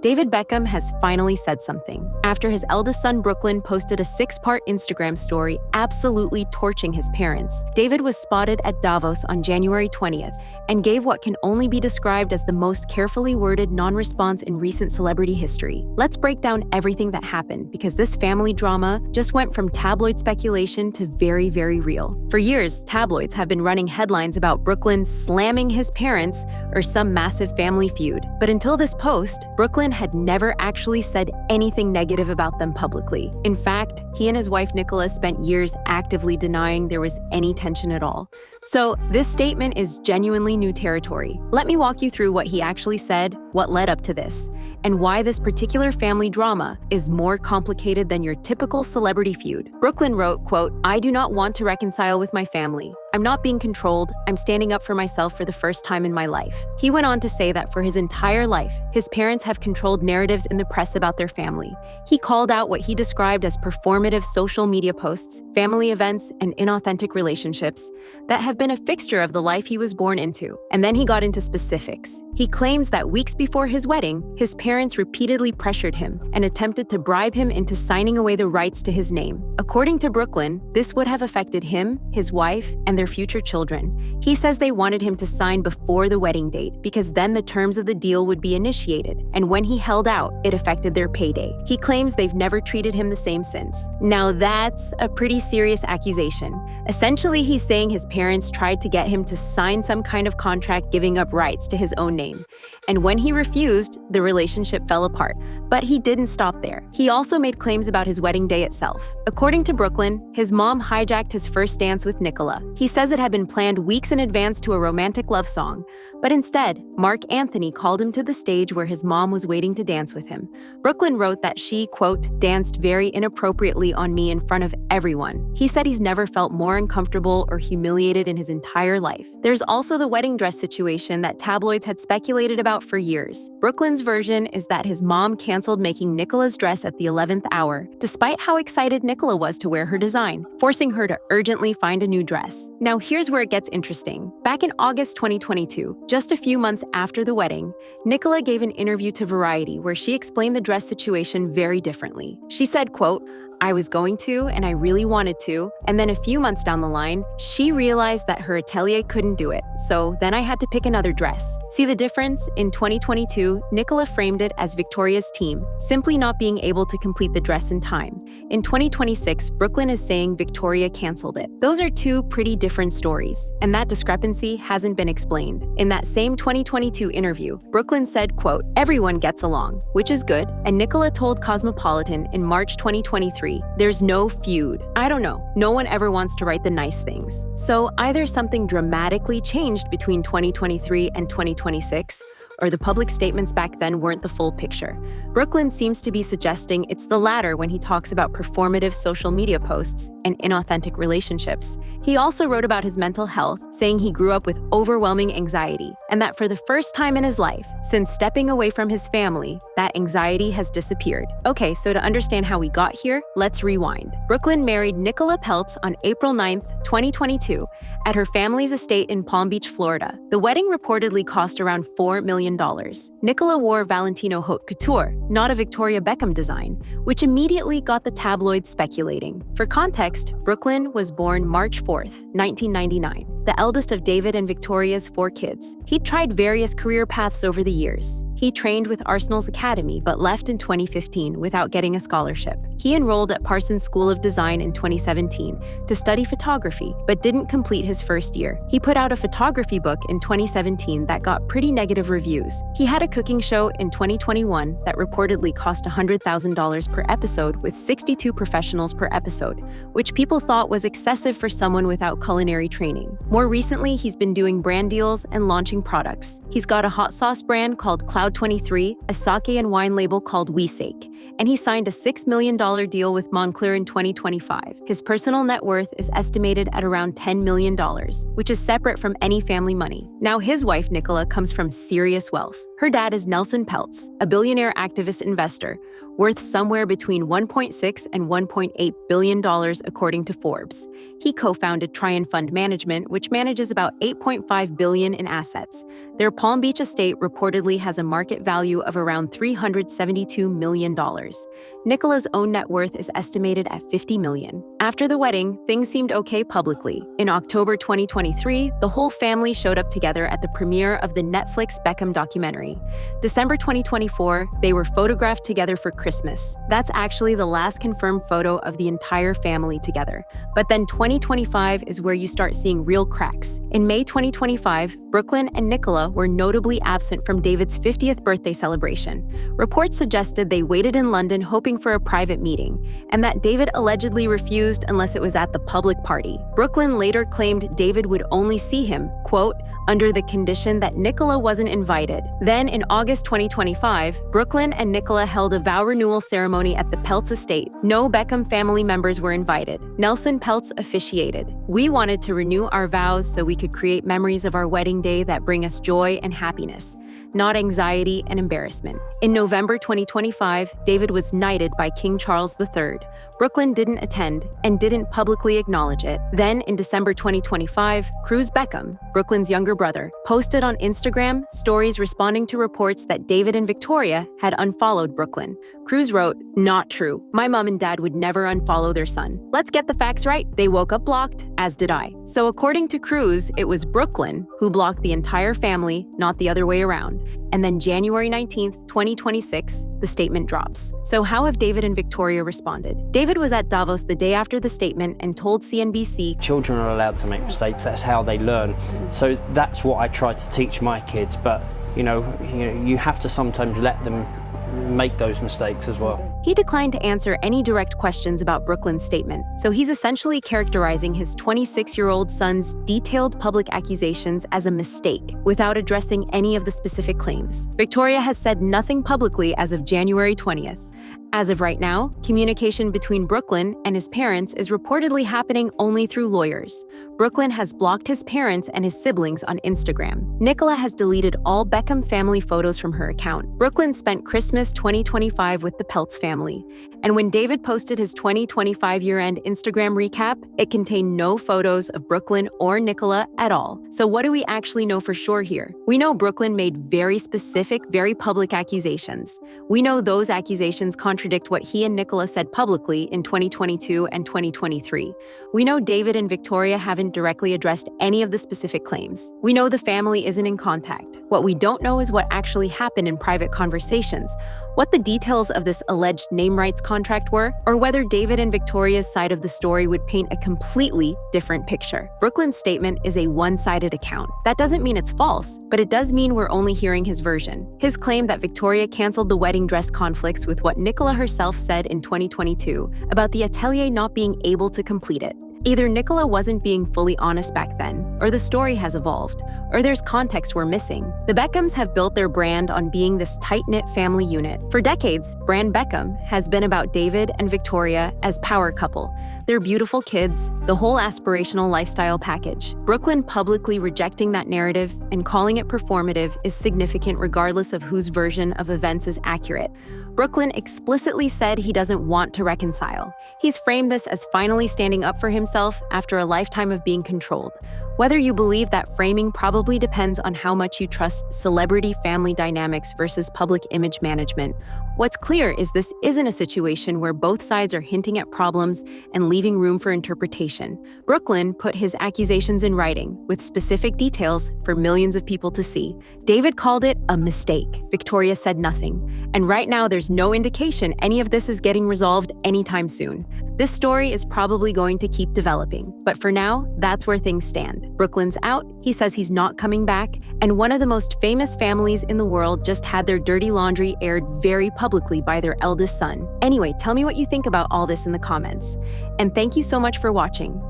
David Beckham has finally said something. After his eldest son Brooklyn posted a 6-part Instagram story absolutely torching his parents, David was spotted at Davos on January 20th and gave what can only be described as the most carefully worded non-response in recent celebrity history. Let's break down everything that happened, because this family drama just went from tabloid speculation to very, very real. For years, tabloids have been running headlines about Brooklyn slamming his parents or some massive family feud. But until this post, Brooklyn had never actually said anything negative about them publicly. In fact, he and his wife Nicola spent years actively denying there was any tension at all. So this statement is genuinely new territory. Let me walk you through what he actually said, what led up to this, and why this particular family drama is more complicated than your typical celebrity feud. Brooklyn wrote, quote, "I do not want to reconcile with my family. I'm not being controlled. I'm standing up for myself for the first time in my life." He went on to say that for his entire life, his parents have controlled narratives in the press about their family. He called out what he described as performative social media posts, family events, and inauthentic relationships that have been a fixture of the life he was born into. And then he got into specifics. He claims that weeks before his wedding, his parents repeatedly pressured him and attempted to bribe him into signing away the rights to his name. According to Brooklyn, this would have affected him, his wife, and their future children. He says they wanted him to sign before the wedding date because then the terms of the deal would be initiated, and when he held out, it affected their payday. He claims they've never treated him the same since. Now that's a pretty serious accusation. Essentially, he's saying his parents tried to get him to sign some kind of contract giving up rights to his own name. And when he refused, the relationship fell apart. But he didn't stop there. He also made claims about his wedding day itself. According to Brooklyn, his mom hijacked his first dance with Nicola. He says it had been planned weeks in advance to a romantic love song, but instead, Mark Anthony called him to the stage where his mom was waiting to dance with him. Brooklyn wrote that she, quote, "danced very inappropriately on me in front of everyone." He said he's never felt more uncomfortable or humiliated in his entire life. There's also the wedding dress situation that tabloids had speculated about for years. Brooklyn's version is that his mom canceled making Nicola's dress at the 11th hour, despite how excited Nicola was to wear her design, forcing her to urgently find a new dress. Now here's where it gets interesting. Back in August 2022, just a few months after the wedding, Nicola gave an interview to Variety where she explained the dress situation very differently. She said, quote, "I was going to, and I really wanted to, and then a few months down the line, she realized that her atelier couldn't do it, so then I had to pick another dress." See the difference? In 2022, Nicola framed it as Victoria's team, simply not being able to complete the dress in time. In 2026, Brooklyn is saying Victoria canceled it. Those are two pretty different stories, and that discrepancy hasn't been explained. In that same 2022 interview, Brooklyn said, quote, "Everyone gets along," which is good, and Nicola told Cosmopolitan in March 2023, "There's no feud. I don't know. No one ever wants to write the nice things." So either something dramatically changed between 2023 and 2026, or the public statements back then weren't the full picture. Brooklyn seems to be suggesting it's the latter when he talks about performative social media posts and inauthentic relationships. He also wrote about his mental health, saying he grew up with overwhelming anxiety, and that for the first time in his life, since stepping away from his family, that anxiety has disappeared. Okay, so to understand how we got here, let's rewind. Brooklyn married Nicola Peltz on April 9th, 2022, at her family's estate in Palm Beach, Florida. The wedding reportedly cost around $4 million. Nicola wore Valentino Haute Couture, not a Victoria Beckham design, which immediately got the tabloids speculating. For context, Brooklyn was born March 4th, 1999, the eldest of David and Victoria's 4 kids. He'd tried various career paths over the years. He trained with Arsenal's Academy but left in 2015 without getting a scholarship. He enrolled at Parsons School of Design in 2017 to study photography but didn't complete his first year. He put out a photography book in 2017 that got pretty negative reviews. He had a cooking show in 2021 that reportedly cost $100,000 per episode with 62 professionals per episode, which people thought was excessive for someone without culinary training. More recently, he's been doing brand deals and launching products. He's got a hot sauce brand called Cloud 23, a sake and wine label called We Sake, and he signed a $6 million deal with Moncler in 2025. His personal net worth is estimated at around $10 million, which is separate from any family money. Now, his wife, Nicola, comes from serious wealth. Her Her dad is Nelson Peltz, a billionaire activist investor, worth somewhere between $1.6 and $1.8 billion according to Forbes. He co-founded Tryon Fund Management, which manages about $8.5 billion in assets. Their Palm Beach estate reportedly has a market value of around $372 million. Nicola's own net worth is estimated at $50 million. After the wedding, things seemed okay publicly. In October 2023, the whole family showed up together at the premiere of the Netflix Beckham documentary. December 2024, they were photographed together for Christmas. That's actually the last confirmed photo of the entire family together. But then 2025 is where you start seeing real cracks. In May 2025, Brooklyn and Nicola were notably absent from David's 50th birthday celebration. Reports suggested they waited in London hoping for a private meeting, and that David allegedly refused unless it was at the public party. Brooklyn later claimed David would only see him, quote, under the condition that Nicola wasn't invited. Then, in August 2025, Brooklyn and Nicola held a vow renewal ceremony at the Peltz estate. No Beckham family members were invited. Nelson Peltz officiated. "We wanted to renew our vows so we could create memories of our wedding day that bring us joy and happiness, not anxiety and embarrassment." In November 2025, David was knighted by King Charles III. Brooklyn didn't attend and didn't publicly acknowledge it. Then, in December 2025, Cruz Beckham, Brooklyn's younger brother, posted on Instagram stories responding to reports that David and Victoria had unfollowed Brooklyn. Cruz wrote, "Not true. My mom and dad would never unfollow their son. Let's get the facts right. They woke up blocked, as did I." So according to Cruz, it was Brooklyn who blocked the entire family, not the other way around. And then January 19th, 2026, the statement drops. So how have David and Victoria responded? David was at Davos the day after the statement and told CNBC, "Children are allowed to make mistakes. That's how they learn." So that's what I try to teach my kids. But you have to sometimes let them make those mistakes as well. He declined to answer any direct questions about Brooklyn's statement, so he's essentially characterizing his 26-year-old son's detailed public accusations as a mistake, without addressing any of the specific claims. Victoria has said nothing publicly as of January 20th. As of right now, communication between Brooklyn and his parents is reportedly happening only through lawyers. Brooklyn has blocked his parents and his siblings on Instagram. Nicola has deleted all Beckham family photos from her account. Brooklyn spent Christmas 2025 with the Peltz family. And when David posted his 2025 year-end Instagram recap, it contained no photos of Brooklyn or Nicola at all. So what do we actually know for sure here? We know Brooklyn made very specific, very public accusations. We know those accusations contradict what he and Nicola said publicly in 2022 and 2023. We know David and Victoria haven't directly addressed any of the specific claims. We know the family isn't in contact. What we don't know is what actually happened in private conversations, what the details of this alleged name rights contract were, or whether David and Victoria's side of the story would paint a completely different picture. Brooklyn's statement is a one-sided account. That doesn't mean it's false, but it does mean we're only hearing his version. His claim that Victoria canceled the wedding dress conflicts with what Nicola herself said in 2022 about the atelier not being able to complete it. Either Nicola wasn't being fully honest back then, or the story has evolved, or there's context we're missing. The Beckhams have built their brand on being this tight-knit family unit. For decades, brand Beckham has been about David and Victoria as power couple, their beautiful kids, the whole aspirational lifestyle package. Brooklyn publicly rejecting that narrative and calling it performative is significant regardless of whose version of events is accurate. Brooklyn explicitly said he doesn't want to reconcile. He's framed this as finally standing up for himself after a lifetime of being controlled. Whether you believe that framing probably depends on how much you trust celebrity family dynamics versus public image management. What's clear is this isn't a situation where both sides are hinting at problems and leaving room for interpretation. Brooklyn put his accusations in writing, with specific details for millions of people to see. David called it a mistake. Victoria said nothing. And right now, there's no indication any of this is getting resolved anytime soon. This story is probably going to keep developing, but for now, that's where things stand. Brooklyn's out, he says he's not coming back, and one of the most famous families in the world just had their dirty laundry aired very publicly by their eldest son. Anyway, tell me what you think about all this in the comments. And thank you so much for watching.